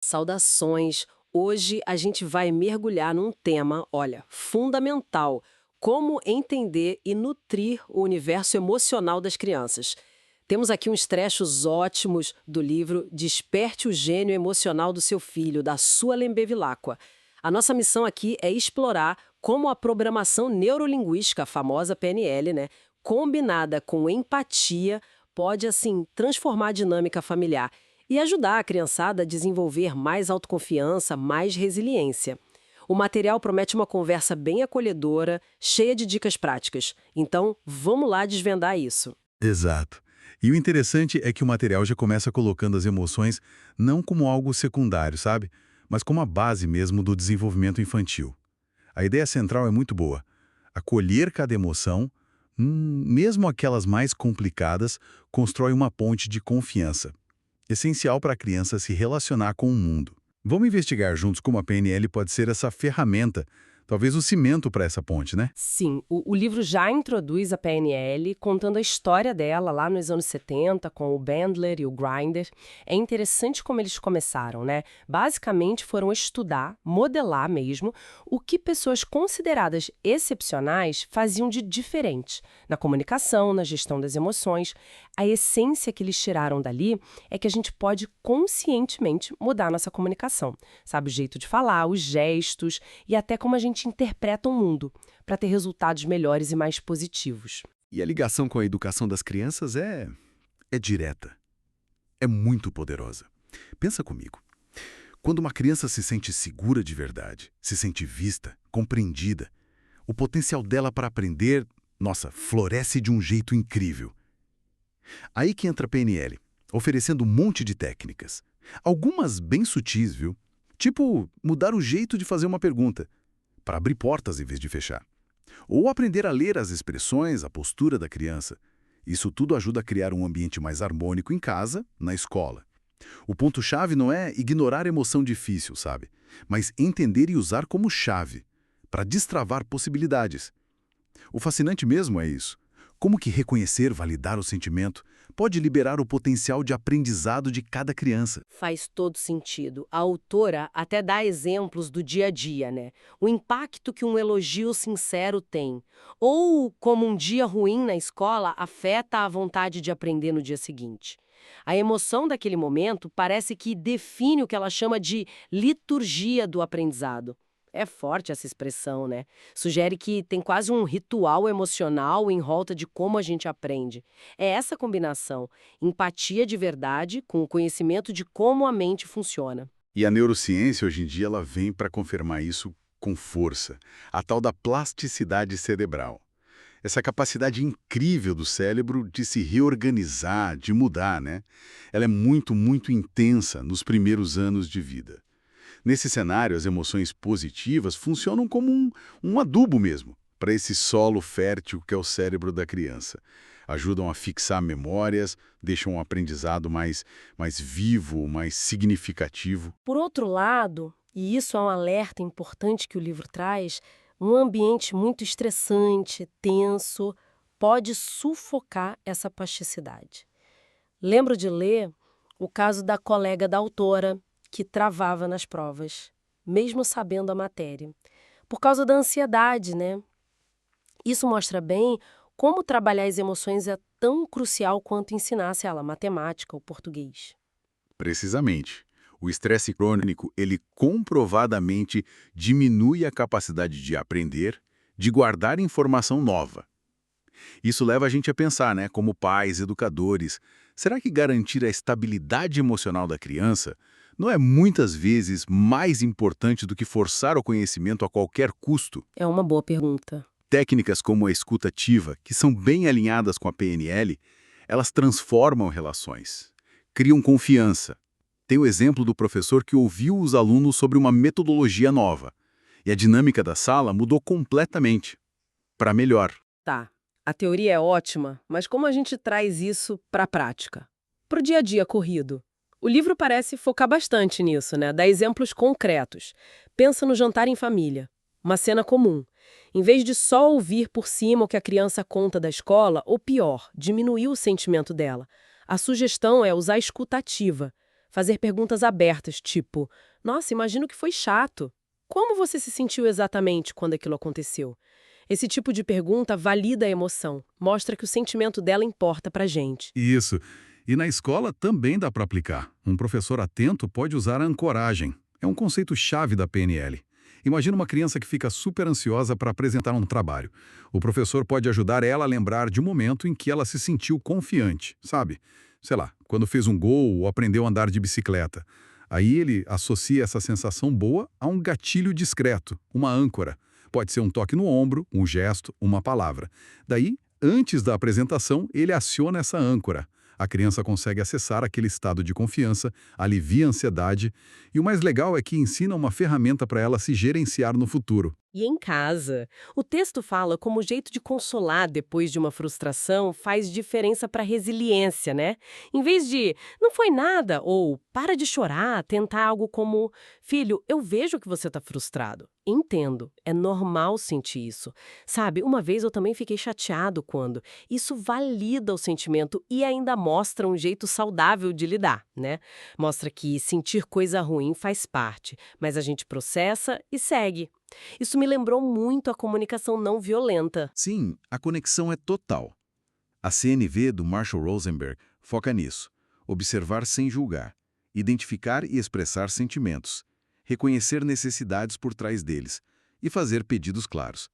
Saudações! Hoje a gente vai mergulhar num tema, olha, fundamental: como entender e nutrir o universo emocional das crianças. Temos aqui uns trechos ótimos do livro Desperte o Gênio Emocional do Seu Filho, da Suelen Bevilacqua. A nossa missão aqui é explorar como a programação neurolinguística, a famosa PNL, né, combinada com empatia, pode, assim, transformar a dinâmica familiar e ajudar a criançada a desenvolver mais autoconfiança, mais resiliência. O material promete uma conversa bem acolhedora, cheia de dicas práticas. Então, vamos lá desvendar isso. Exato. E o interessante é que o material já começa colocando as emoções não como algo secundário, sabe? Mas como a base mesmo do desenvolvimento infantil. A ideia central é muito boa. Acolher cada emoção, mesmo aquelas mais complicadas, constrói uma ponte de confiança, essencial para a criança se relacionar com o mundo. Vamos investigar juntos como a PNL pode ser essa ferramenta, talvez o cimento para essa ponte, né? Sim, o livro já introduz a PNL, contando a história dela lá nos anos 70, com o Bandler e o Grinder. É interessante como eles começaram, né? Basicamente foram estudar, modelar mesmo, o que pessoas consideradas excepcionais faziam de diferente na comunicação, na gestão das emoções. A essência que eles tiraram dali é que a gente pode conscientemente mudar nossa comunicação. Sabe, o jeito de falar, os gestos e até como a gente interpreta o mundo, para ter resultados melhores e mais positivos. E a ligação com a educação das crianças é direta, é muito poderosa. Pensa comigo. Quando uma criança se sente segura de verdade, se sente vista, compreendida, o potencial dela para aprender, nossa, floresce de um jeito incrível. Aí que entra a PNL, oferecendo um monte de técnicas. Algumas bem sutis, viu? Tipo, mudar o jeito de fazer uma pergunta, para abrir portas em vez de fechar. Ou aprender a ler as expressões, a postura da criança. Isso tudo ajuda a criar um ambiente mais harmônico em casa, na escola. O ponto-chave não é ignorar a emoção difícil, sabe? Mas entender e usar como chave, para destravar possibilidades. O fascinante mesmo é isso. Como que reconhecer, validar o sentimento pode liberar o potencial de aprendizado de cada criança. Faz todo sentido. A autora até dá exemplos do dia a dia, né? O impacto que um elogio sincero tem. Ou como um dia ruim na escola afeta a vontade de aprender no dia seguinte. A emoção daquele momento parece que define o que ela chama de liturgia do aprendizado. É forte essa expressão, né? Sugere que tem quase um ritual emocional em volta de como a gente aprende. É essa combinação, empatia de verdade com o conhecimento de como a mente funciona. E a neurociência, hoje em dia, ela vem para confirmar isso com força. A tal da plasticidade cerebral. Essa capacidade incrível do cérebro de se reorganizar, de mudar, né? Ela é muito, muito intensa nos primeiros anos de vida. Nesse cenário, as emoções positivas funcionam como um adubo mesmo, para esse solo fértil que é o cérebro da criança. Ajudam a fixar memórias, deixam um aprendizado mais vivo, mais significativo. Por outro lado, e isso é um alerta importante que o livro traz, um ambiente muito estressante, tenso, pode sufocar essa plasticidade. Lembro de ler o caso da colega da autora, que travava nas provas, mesmo sabendo a matéria, por causa da ansiedade, né? Isso mostra bem como trabalhar as emoções é tão crucial quanto ensinar, sei lá, matemática ou português. Precisamente. O estresse crônico, ele comprovadamente diminui a capacidade de aprender, de guardar informação nova. Isso leva a gente a pensar, né, como pais, educadores, será que garantir a estabilidade emocional da criança não é muitas vezes mais importante do que forçar o conhecimento a qualquer custo? É uma boa pergunta. Técnicas como a escuta ativa, que são bem alinhadas com a PNL, elas transformam relações, criam confiança. Tem o exemplo do professor que ouviu os alunos sobre uma metodologia nova, e a dinâmica da sala mudou completamente, para melhor. Tá, a teoria é ótima, mas como a gente traz isso para a prática? Para o dia a dia corrido. O livro parece focar bastante nisso, né? Dar exemplos concretos. Pensa no jantar em família. Uma cena comum. Em vez de só ouvir por cima o que a criança conta da escola, ou pior, diminuir o sentimento dela. A sugestão é usar a escuta ativa. Fazer perguntas abertas, tipo: nossa, imagino que foi chato. Como você se sentiu exatamente quando aquilo aconteceu? Esse tipo de pergunta valida a emoção, mostra que o sentimento dela importa pra gente. Isso. E na escola também dá para aplicar. Um professor atento pode usar a ancoragem. É um conceito-chave da PNL. Imagina uma criança que fica super ansiosa para apresentar um trabalho. O professor pode ajudar ela a lembrar de um momento em que ela se sentiu confiante, sabe? Sei lá, quando fez um gol ou aprendeu a andar de bicicleta. Aí ele associa essa sensação boa a um gatilho discreto, uma âncora. Pode ser um toque no ombro, um gesto, uma palavra. Daí, antes da apresentação, ele aciona essa âncora. A criança consegue acessar aquele estado de confiança, alivia a ansiedade, e o mais legal é que ensina uma ferramenta para ela se gerenciar no futuro. E em casa, o texto fala como o jeito de consolar depois de uma frustração faz diferença para a resiliência, né? Em vez de não foi nada ou para de chorar, tentar algo como filho, eu vejo que você está frustrado. Entendo, é normal sentir isso. Sabe, uma vez eu também fiquei chateado quando isso valida o sentimento e ainda mostra um jeito saudável de lidar, né? Mostra que sentir coisa ruim faz parte, mas a gente processa e segue. Isso me lembrou muito a comunicação não violenta. Sim, a conexão é total. A CNV do Marshall Rosenberg foca nisso. Observar sem julgar. Identificar e expressar sentimentos. Reconhecer necessidades por trás deles. E fazer pedidos claros.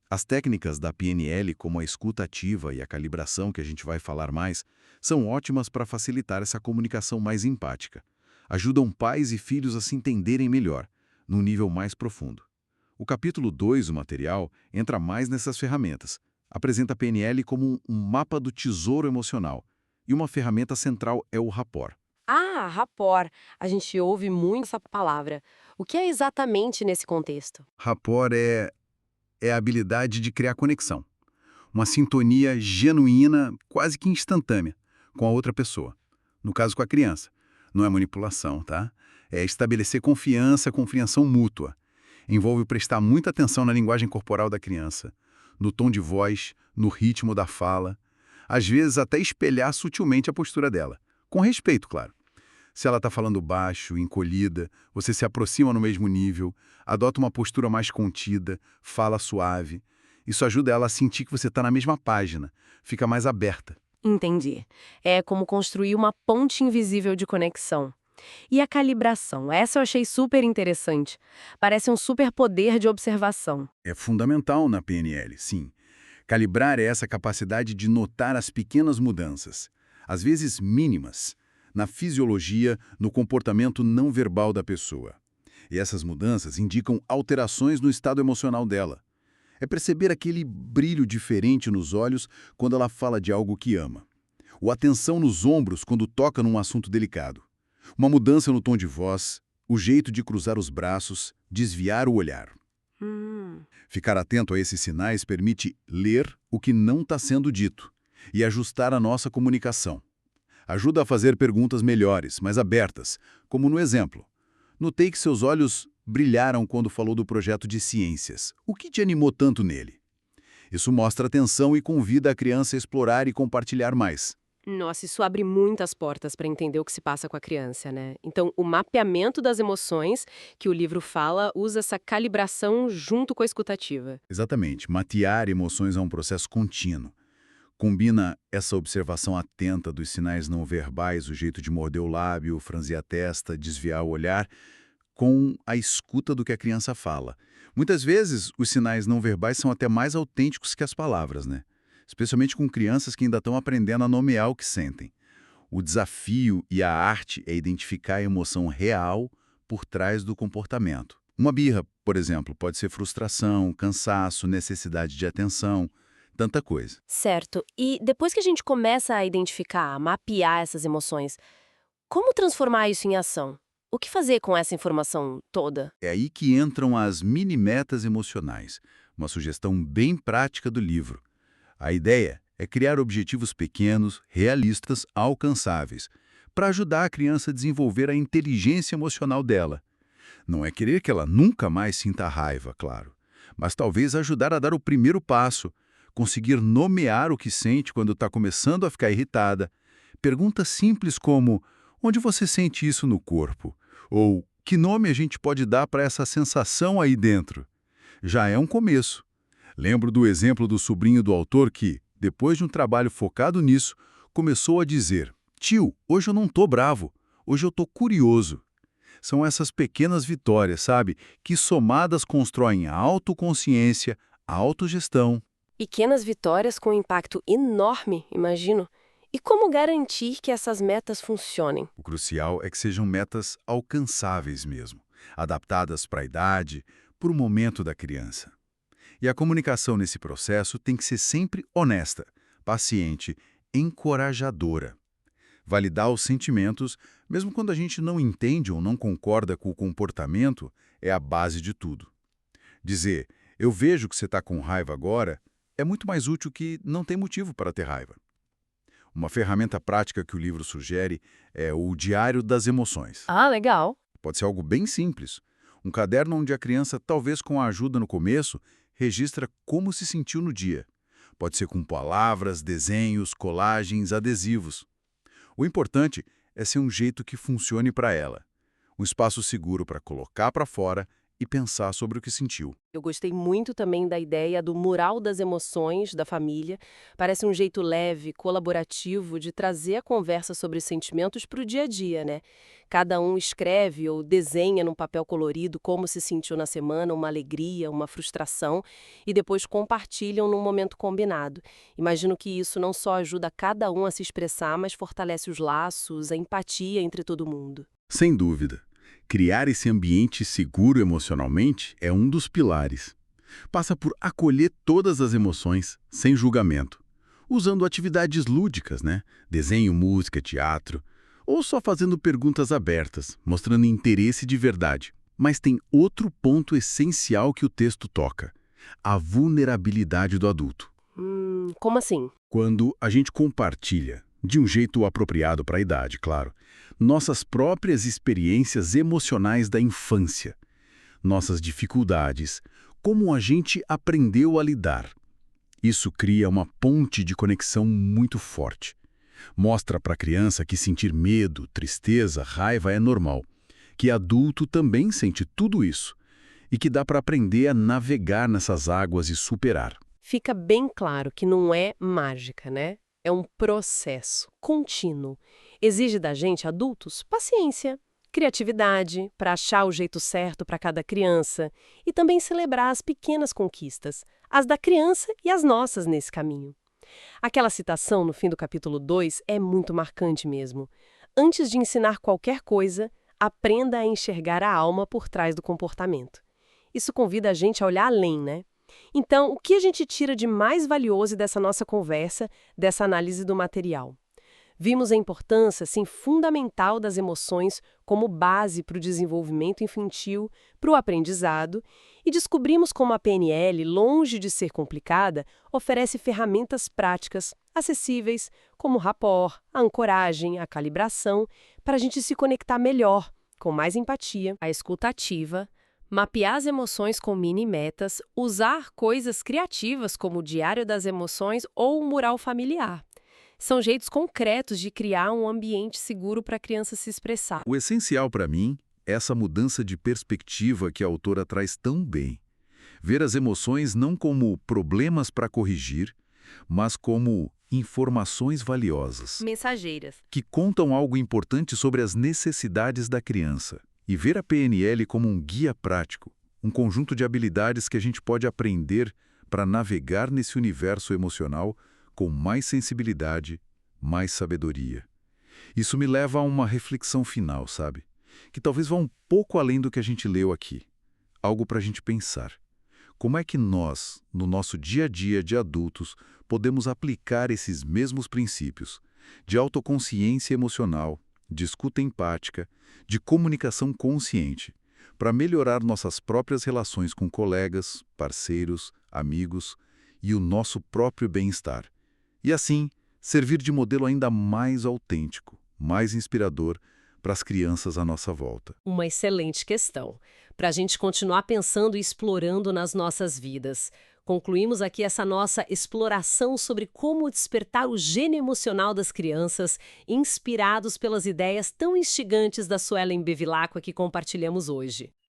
As técnicas da PNL, como a escuta ativa e a calibração, que a gente vai falar mais, são ótimas para facilitar essa comunicação mais empática. Ajudam pais e filhos a se entenderem melhor, num nível mais profundo. O capítulo 2 do material entra mais nessas ferramentas. Apresenta a PNL como um mapa do tesouro emocional. E uma ferramenta central é o rapport. Ah, rapport. A gente ouve muito essa palavra. O que é exatamente nesse contexto? Rapport é a habilidade de criar conexão. Uma sintonia genuína, quase que instantânea, com a outra pessoa. No caso, com a criança. Não é manipulação, tá? É estabelecer confiança, compreensão mútua. Envolve prestar muita atenção na linguagem corporal da criança, no tom de voz, no ritmo da fala. Às vezes até espelhar sutilmente a postura dela. Com respeito, claro. Se ela está falando baixo, encolhida, você se aproxima no mesmo nível, adota uma postura mais contida, fala suave. Isso ajuda ela a sentir que você está na mesma página, fica mais aberta. Entendi. É como construir uma ponte invisível de conexão. E a calibração? Essa eu achei super interessante. Parece um superpoder de observação. É fundamental na PNL, sim. Calibrar é essa capacidade de notar as pequenas mudanças, às vezes mínimas, na fisiologia, no comportamento não verbal da pessoa. E essas mudanças indicam alterações no estado emocional dela. É perceber aquele brilho diferente nos olhos quando ela fala de algo que ama. Ou a tensão nos ombros quando toca num assunto delicado. Uma mudança no tom de voz, o jeito de cruzar os braços, desviar o olhar. Ficar atento a esses sinais permite ler o que não está sendo dito e ajustar a nossa comunicação. Ajuda a fazer perguntas melhores, mais abertas, como no exemplo. Notei que seus olhos brilharam quando falou do projeto de ciências. O que te animou tanto nele? Isso mostra atenção e convida a criança a explorar e compartilhar mais. Nossa, isso abre muitas portas para entender o que se passa com a criança, né? Então, o mapeamento das emoções que o livro fala usa essa calibração junto com a escutativa. Exatamente. Mapear emoções é um processo contínuo. Combina essa observação atenta dos sinais não verbais, o jeito de morder o lábio, franzir a testa, desviar o olhar, com a escuta do que a criança fala. Muitas vezes, os sinais não verbais são até mais autênticos que as palavras, né? Especialmente com crianças que ainda estão aprendendo a nomear o que sentem. O desafio e a arte é identificar a emoção real por trás do comportamento. Uma birra, por exemplo, pode ser frustração, cansaço, necessidade de atenção, tanta coisa. Certo. E depois que a gente começa a identificar, a mapear essas emoções, como transformar isso em ação? O que fazer com essa informação toda? É aí que entram as mini-metas emocionais, uma sugestão bem prática do livro. A ideia é criar objetivos pequenos, realistas, alcançáveis, para ajudar a criança a desenvolver a inteligência emocional dela. Não é querer que ela nunca mais sinta raiva, claro, mas talvez ajudar a dar o primeiro passo, conseguir nomear o que sente quando está começando a ficar irritada. Perguntas simples como: Onde você sente isso no corpo? Ou que nome a gente pode dar para essa sensação aí dentro? Já é um começo. Lembro do exemplo do sobrinho do autor que, depois de um trabalho focado nisso, começou a dizer: "Tio, hoje eu não tô bravo, hoje eu tô curioso." São essas pequenas vitórias, sabe, que somadas constroem a autoconsciência, a autogestão. Pequenas vitórias com impacto enorme, imagino. E como garantir que essas metas funcionem? O crucial é que sejam metas alcançáveis mesmo, adaptadas para a idade, para o momento da criança. E a comunicação nesse processo tem que ser sempre honesta, paciente, encorajadora. Validar os sentimentos, mesmo quando a gente não entende ou não concorda com o comportamento, é a base de tudo. Dizer, eu vejo que você está com raiva agora, é muito mais útil que não tem motivo para ter raiva. Uma ferramenta prática que o livro sugere é o Diário das Emoções. Ah, legal. Pode ser algo bem simples. Um caderno onde a criança, talvez com a ajuda no começo, registra como se sentiu no dia. Pode ser com palavras, desenhos, colagens, adesivos. O importante é ser um jeito que funcione para ela. Um espaço seguro para colocar para fora e pensar sobre o que sentiu. Eu gostei muito também da ideia do mural das emoções da família. Parece um jeito leve, colaborativo de trazer a conversa sobre sentimentos para o dia a dia, né? Cada um escreve ou desenha num papel colorido como se sentiu na semana, uma alegria, uma frustração, e depois compartilham num momento combinado. Imagino que isso não só ajuda cada um a se expressar, mas fortalece os laços, a empatia entre todo mundo. Sem dúvida. Criar esse ambiente seguro emocionalmente é um dos pilares. Passa por acolher todas as emoções, sem julgamento, usando atividades lúdicas, né? Desenho, música, teatro, ou só fazendo perguntas abertas, mostrando interesse de verdade. Mas tem outro ponto essencial que o texto toca: a vulnerabilidade do adulto. Como assim? Quando a gente compartilha, de um jeito apropriado para a idade, claro, nossas próprias experiências emocionais da infância, nossas dificuldades, como a gente aprendeu a lidar. Isso cria uma ponte de conexão muito forte. Mostra para a criança que sentir medo, tristeza, raiva é normal, que adulto também sente tudo isso e que dá para aprender a navegar nessas águas e superar. Fica bem claro que não é mágica, né? É um processo contínuo. Exige da gente, adultos, paciência, criatividade para achar o jeito certo para cada criança e também celebrar as pequenas conquistas, as da criança e as nossas nesse caminho. Aquela citação no fim do capítulo 2 é muito marcante mesmo. Antes de ensinar qualquer coisa, aprenda a enxergar a alma por trás do comportamento. Isso convida a gente a olhar além, né? Então, o que a gente tira de mais valioso dessa nossa conversa, dessa análise do material? Vimos a importância, sim, fundamental das emoções como base para o desenvolvimento infantil, para o aprendizado, e descobrimos como a PNL, longe de ser complicada, oferece ferramentas práticas, acessíveis, como o rapport, a ancoragem, a calibração, para a gente se conectar melhor, com mais empatia, a escuta ativa, mapear as emoções com mini-metas, usar coisas criativas como o Diário das Emoções ou o mural familiar. São jeitos concretos de criar um ambiente seguro para a criança se expressar. O essencial para mim é essa mudança de perspectiva que a autora traz tão bem. Ver as emoções não como problemas para corrigir, mas como informações valiosas. Mensageiras. Que contam algo importante sobre as necessidades da criança. E ver a PNL como um guia prático, um conjunto de habilidades que a gente pode aprender para navegar nesse universo emocional com mais sensibilidade, mais sabedoria. Isso me leva a uma reflexão final, sabe? Que talvez vá um pouco além do que a gente leu aqui. Algo para a gente pensar. Como é que nós, no nosso dia a dia de adultos, podemos aplicar esses mesmos princípios de autoconsciência emocional, de escuta empática, de comunicação consciente, para melhorar nossas próprias relações com colegas, parceiros, amigos e o nosso próprio bem-estar. E assim, servir de modelo ainda mais autêntico, mais inspirador para as crianças à nossa volta. Uma excelente questão, para a gente continuar pensando e explorando nas nossas vidas. Concluímos aqui essa nossa exploração sobre como despertar o gênio emocional das crianças, inspirados pelas ideias tão instigantes da Suelen Bevilacqua que compartilhamos hoje.